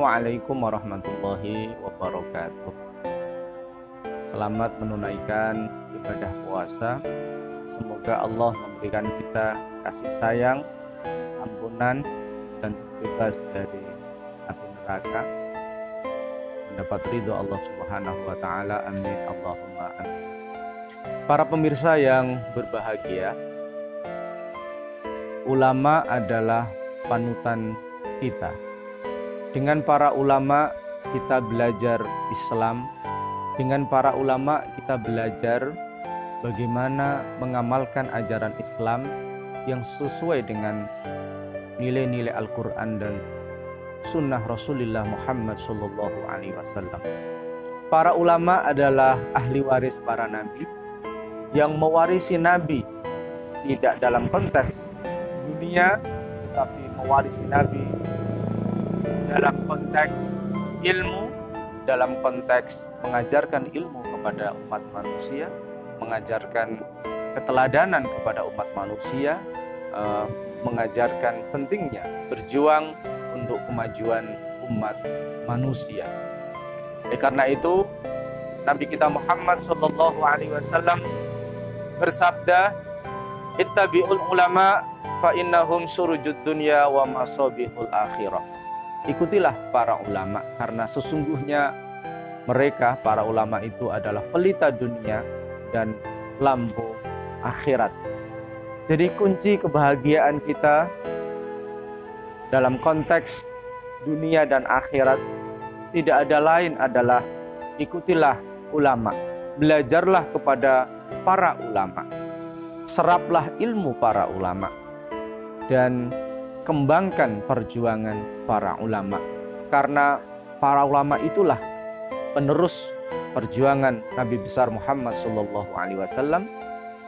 Assalamualaikum warahmatullahi wabarakatuh. Selamat menunaikan ibadah puasa. Semoga Allah memberikan kita kasih sayang, ampunan, dan terbebas dari api neraka, mendapat ridho Allah Subhanahu wa Ta'ala. Amin Allahumma amin. Para pemirsa yang berbahagia, ulama adalah panutan kita. Dengan para ulama kita belajar Islam. Dengan para ulama kita belajar bagaimana mengamalkan ajaran Islam yang sesuai dengan nilai-nilai Al-Quran dan sunnah Rasulullah Muhammad SAW. Para ulama adalah ahli waris para nabi yang mewarisi nabi tidak dalam konteks dunia, tetapi mewarisi nabi dalam konteks ilmu, dalam konteks mengajarkan ilmu kepada umat manusia, mengajarkan keteladanan kepada umat manusia, mengajarkan pentingnya berjuang untuk kemajuan umat manusia. Karena itu Nabi kita Muhammad SAW bersabda, "Ittabi'ul ulama fa innahum surujud dunya wa masabihul akhirah." Ikutilah para ulama karena sesungguhnya mereka, para ulama itu adalah pelita dunia dan lampu akhirat. Jadi kunci kebahagiaan kita dalam konteks dunia dan akhirat tidak ada lain adalah ikutilah ulama. Belajarlah kepada para ulama. Seraplah ilmu para ulama. Dan kembangkan perjuangan para ulama, karena para ulama itulah penerus perjuangan Nabi besar Muhammad SAW.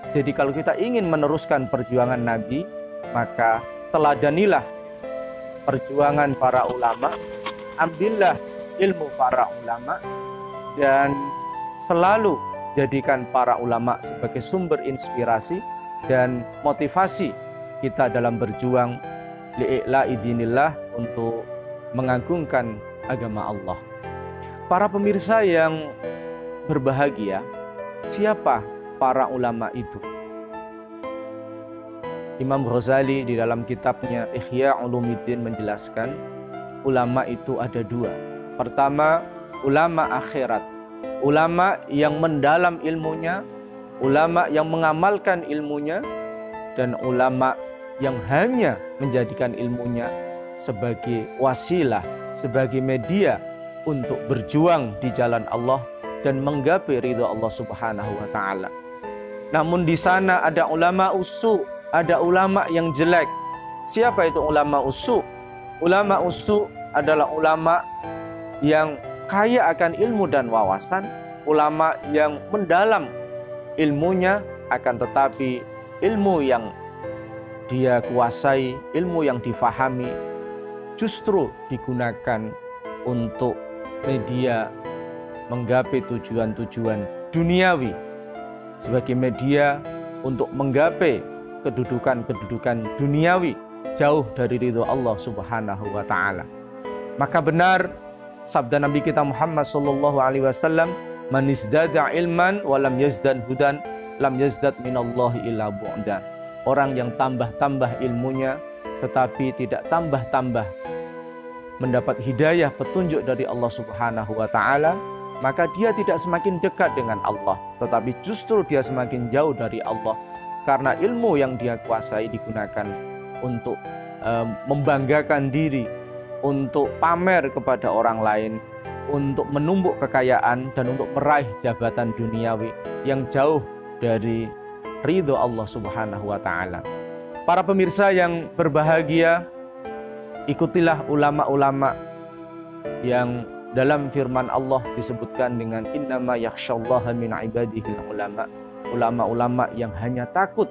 Jadi kalau kita ingin meneruskan perjuangan Nabi, maka teladanilah perjuangan para ulama, ambillah ilmu para ulama, dan selalu jadikan para ulama sebagai sumber inspirasi dan motivasi kita dalam berjuang li'i'la'i dinillah, untuk mengagungkan agama Allah. Para pemirsa yang berbahagia, siapa para ulama itu? Imam Ghazali di dalam kitabnya Ihya Ulumuddin menjelaskan, ulama itu ada dua. Pertama, ulama akhirat, ulama yang mendalam ilmunya, ulama yang mengamalkan ilmunya, dan ulama yang hanya menjadikan ilmunya sebagai wasilah, sebagai media untuk berjuang di jalan Allah dan menggapai ridha Allah Subhanahu wa Ta'ala. Namun di sana ada ulama usu, ada ulama yang jelek. Siapa itu ulama usu? Ulama usu adalah ulama yang kaya akan ilmu dan wawasan, ulama yang mendalam ilmunya, akan tetapi ilmu yang dia kuasai, ilmu yang difahami justru digunakan untuk media menggapai tujuan-tujuan duniawi, sebagai media untuk menggapai kedudukan-kedudukan duniawi jauh dari ridho Allah Subhanahu wa Ta'ala. Maka benar sabda Nabi kita Muhammad SAW, "Man izdada ilman wa lam yazdad hudan, lam yazdad minallahi illa bu'dan." Orang yang tambah-tambah ilmunya tetapi tidak tambah-tambah mendapat hidayah petunjuk dari Allah Subhanahu wa Ta'ala, maka dia tidak semakin dekat dengan Allah, tetapi justru dia semakin jauh dari Allah, karena ilmu yang dia kuasai digunakan untuk membanggakan diri, untuk pamer kepada orang lain, untuk menumbuk kekayaan, dan untuk meraih jabatan duniawi yang jauh dari ridho Allah Subhanahu wa Ta'ala. Para pemirsa yang berbahagia, ikutilah ulama-ulama yang dalam firman Allah disebutkan dengan innama yakhsyallaha min ibadihil ulama. Ulama-ulama yang hanya takut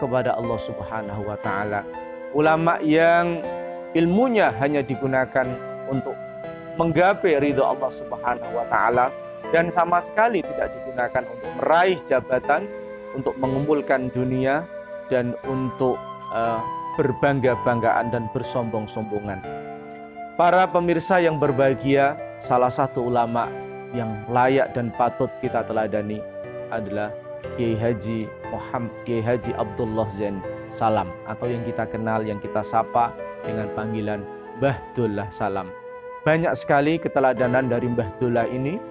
kepada Allah Subhanahu wa Ta'ala. Ulama yang ilmunya hanya digunakan untuk menggapai ridho Allah Subhanahu wa Ta'ala, dan sama sekali tidak digunakan untuk meraih jabatan, untuk mengumpulkan dunia, dan untuk berbangga-banggaan dan bersombong-sombongan. Para pemirsa yang berbahagia, salah satu ulama yang layak dan patut kita teladani adalah Kiai Haji Abdullah Zain Salam, atau yang kita kenal, yang kita sapa dengan panggilan Mbah Dullah Salam. Banyak sekali keteladanan dari Mbah Dullah ini.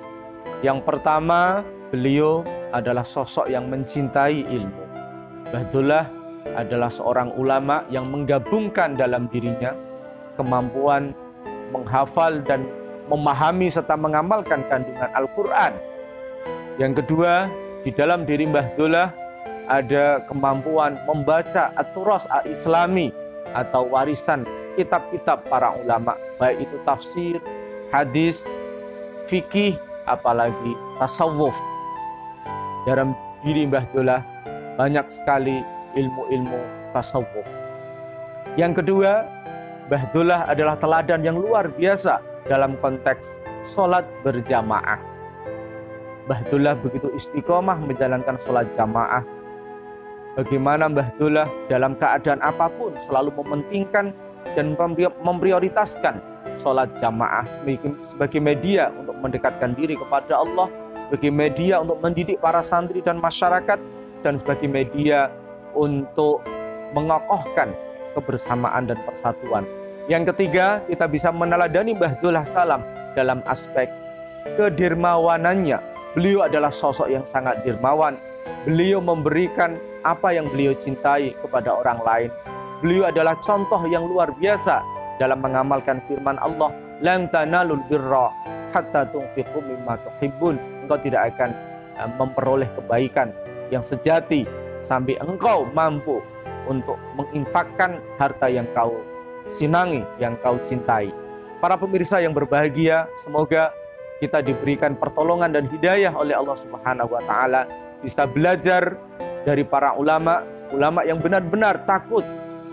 Yang pertama, beliau adalah sosok yang mencintai ilmu. Mbah Dullah adalah seorang ulama yang menggabungkan dalam dirinya kemampuan menghafal dan memahami serta mengamalkan kandungan Al-Quran. Yang kedua, di dalam diri Mbah Dullah ada kemampuan membaca at-turas al-islami atau warisan kitab-kitab para ulama, baik itu tafsir, hadis, fikih, apalagi tasawuf. Dalam diri Mbah Dullah banyak sekali ilmu-ilmu tasawuf. Yang kedua, Mbah Dullah adalah teladan yang luar biasa dalam konteks sholat berjamaah. Mbah Dullah begitu istiqomah menjalankan sholat jamaah. Bagaimana Mbah Dullah dalam keadaan apapun selalu mementingkan dan memprioritaskan sholat jamaah sebagai media untuk mendekatkan diri kepada Allah, sebagai media untuk mendidik para santri dan masyarakat, dan sebagai media untuk mengokohkan kebersamaan dan persatuan. Yang ketiga, kita bisa meneladani Mbah Dullah Salam dalam aspek kedermawanannya. Beliau adalah sosok yang sangat dermawan. Beliau memberikan apa yang beliau cintai kepada orang lain. Beliau adalah contoh yang luar biasa dalam mengamalkan firman Allah, "Lan tanalul birra hatta tunfiqu mimma tuhibbun." Engkau tidak akan memperoleh kebaikan yang sejati sampai engkau mampu untuk menginfakkan harta yang kau sinangi, yang kau cintai. Para pemirsa yang berbahagia, semoga kita diberikan pertolongan dan hidayah oleh Allah Subhanahu wa Ta'ala, bisa belajar dari para ulama yang benar-benar takut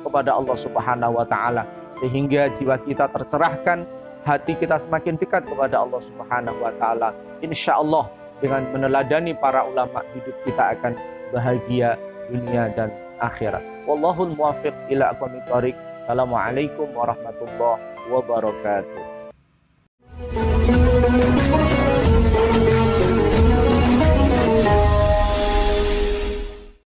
kepada Allah Subhanahu wa Ta'ala, sehingga jiwa kita tercerahkan, hati kita semakin dekat kepada Allah Subhanahu wa Ta'ala. Insya Allah dengan meneladani para ulama, hidup kita akan bahagia dunia dan akhirat. Wallahul muwaffiq ila aqwamit thoriq. Assalamualaikum warahmatullahi wabarakatuh.